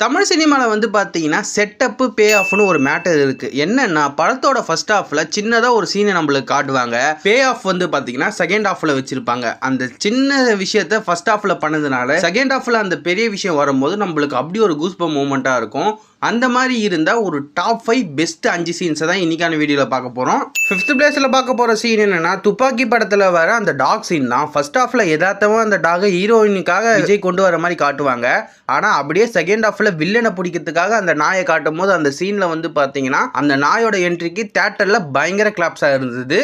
தமிழ் சினிமாவில் வந்து பார்த்தீங்கன்னா செட்டப்பு பே ஆஃப்னு ஒரு மேட்டர் இருக்குது. என்னன்னா படத்தோட ஃபர்ஸ்ட் ஹாஃபில் சின்னதாக ஒரு சீனை நம்மளுக்கு காட்டுவாங்க. பே ஆஃப் வந்து பார்த்தீங்கன்னா செகண்ட் ஹாஃபில் வச்சுருப்பாங்க. அந்த சின்ன விஷயத்த ஃபர்ஸ்ட் ஹாஃபில் பண்ணதுனால செகண்ட் ஹாஃபில் அந்த பெரிய விஷயம் வரும்போது நம்மளுக்கு அப்படி ஒரு கூஸ்பம் மூமெண்ட்டாக இருக்கும். அந்த மாதிரி இருந்தால் ஒரு டாப் 5 பெஸ்ட் 5 சீன்ஸை தான் இன்றைக்கான வீடியோவில் பார்க்க போகிறோம். 5th பிளேஸில் பார்க்க போகிற சீன் என்னென்னா துப்பாக்கி படத்தில் வர அந்த டாக் சீன் தான். ஃபர்ஸ்ட் ஹாஃபில் எதார்த்தமாக அந்த டாகை ஹீரோயினுக்காக விஜய் கொண்டு வர மாதிரி காட்டுவாங்க. ஆனால் அப்படியே செகண்ட் ஹாஃபில் வில்லனை பிடிக்கிறதுக்காக அந்த நாயை காட்டும் போது அந்த சீனில் வந்து பார்த்தீங்கன்னா அந்த நாயோட என்ட்ரிக்கு தேட்டரில் பயங்கர கிளாப்ஸாக இருந்தது.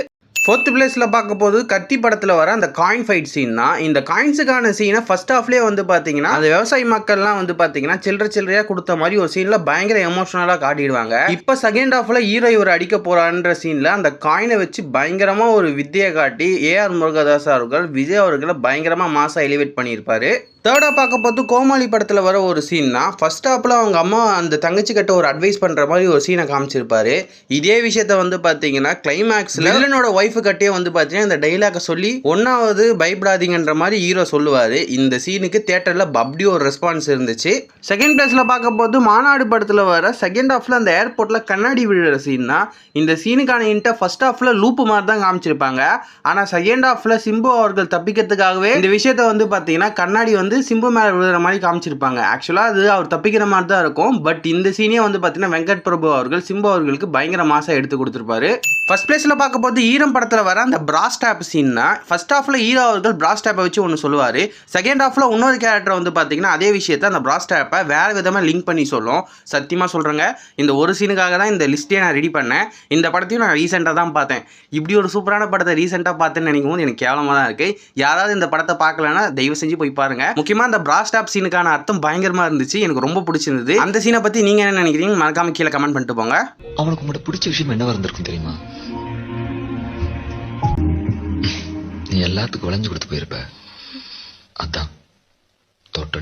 4th பிளேஸில் பார்க்க போது கத்தி படத்தில் வர அந்த காயின் ஃபைட் சீன் தான். இந்த காயின்ஸுக்கான சீனை ஃபர்ஸ்ட் ஹாஃப்லேயே வந்து பார்த்தீங்கன்னா அந்த விவசாயி மக்கள்லாம் வந்து பார்த்தீங்கன்னா சில்லறையாக கொடுத்த மாதிரி ஒரு சீனில் பயங்கர எமோஷனலாக காட்டிடுவாங்க. இப்போ செகண்ட் ஹாஃபில் ஹீரோ இவர் அடிக்க போகிறான்ற சீனில் அந்த காயினை வச்சு பயங்கரமாக ஒரு வித்தியை காட்டி ஏஆர் முருகதாஸ் அவர்கள் விஜய் அவர்களை பயங்கரமாக மாசாக எலிவேட் பண்ணியிருப்பாரு. தேர்டாக பார்க்க போது கோமாளி படத்தில் வர ஒரு சீன் தான். ஃபர்ஸ்ட் ஹாப்பில் அவங்க அம்மா அந்த தங்கச்சி கிட்ட ஒரு அட்வைஸ் பண்ணுற மாதிரி ஒரு சீனை காமிச்சிருப்பாரு. இதே விஷயத்த வந்து பார்த்தீங்கன்னா கிளைமேக்ஸில் வில்லனோட ஒய்ஃபு கட்டே வந்து பார்த்தீங்கன்னா இந்த டைலாக சொல்லி ஒன்றாவது பயப்படாதீங்கன்ற மாதிரி ஹீரோ சொல்லுவார். இந்த சீனுக்கு தேட்டரில் அப்படி ஒரு ரெஸ்பான்ஸ் இருந்துச்சு. செகண்ட் பிளேஸில் பார்க்க போது மாநாடு படத்தில் வர செகண்ட் ஹாஃபில் அந்த ஏர்போர்ட்டில் கண்ணாடி விழுற சீன் தான். இந்த சீனுக்கான இன்ட்டை ஃபர்ஸ்ட் ஹாஃபில் லூப்பு மாதிரி தான் காமிச்சிருப்பாங்க. ஆனால் செகண்ட் ஹாஃபில் சிம்பு அவர்கள் தப்பிக்கிறதுக்காகவே இந்த விஷயத்த வந்து பார்த்தீங்கன்னா கண்ணாடி வந்து சிம்பு மேலே விழுற மாதிரி காமிச்சிருப்பாங்க. ஆக்சுவலாக அது அவர் தப்பிக்கிற மாதிரி தான் இருக்கும். பட் இந்த சீனே வந்து பார்த்தீங்கன்னா வெங்கட் பிரபு அவர்கள் சிம்பு அவர்களுக்கு பயங்கர மாசாக எடுத்து கொடுத்துருப்பாரு. ஃபர்ஸ்ட் பிளேஸில் பார்க்க போது ஈரம் படத்தில் வர அந்த பிராஸ்டாப் சீன் தான். ஃபர்ஸ்ட் ஹாஃபில் ஹீரோ அவர்கள் பிராஸ்டாப்பை வச்சு ஒன்று சொல்லுவார். செகண்ட் ஹாஃபில் இன்னொரு கேரக்டர் வந்து பார்த்தீங்கன்னா அதே விஷயத்தை அந்த பிராஸ்டாப்பை வேறு விதமாக லிங்க் பண்ணி சொல்லும். சத்தியமாக சொல்கிறேங்க, இந்த ஒரு சீனுக்காக தான் இந்த லிஸ்ட்டே நான் ரெடி பண்ணேன். இந்த படத்தையும் நான் ரீசெண்டாக தான் பார்த்தேன். இப்படி ஒரு சூப்பரான படத்தை ரீசெண்டாக பார்த்தேன்னு நினைக்கும் போது எனக்கு கேவலமாக தான் இருக்குது. யாராவது இந்த படத்தை பார்க்கலன்னா தயவு செஞ்சு போய் பாருங்கள். முக்கியமாக அந்த பிராஸ்டாப் சீனுக்கான அர்த்தம் பயங்கரமாக இருந்துச்சு. எனக்கு ரொம்ப பிடிச்சிருந்தது. அந்த சீனை பற்றி நீங்கள் என்ன நினைக்கிறீங்க மறக்காம கீழே கமெண்ட் பண்ணிட்டு போங்க. அவனுக்கு உங்கள்கிட்ட பிடிச்ச விஷயம் என்னவா இருந்திருக்கும் தெரியுமா? நீ எல்லாத்துக்கும் விளைஞ்சு கொடுத்து போயிருப்ப. அதான் தொட்டனே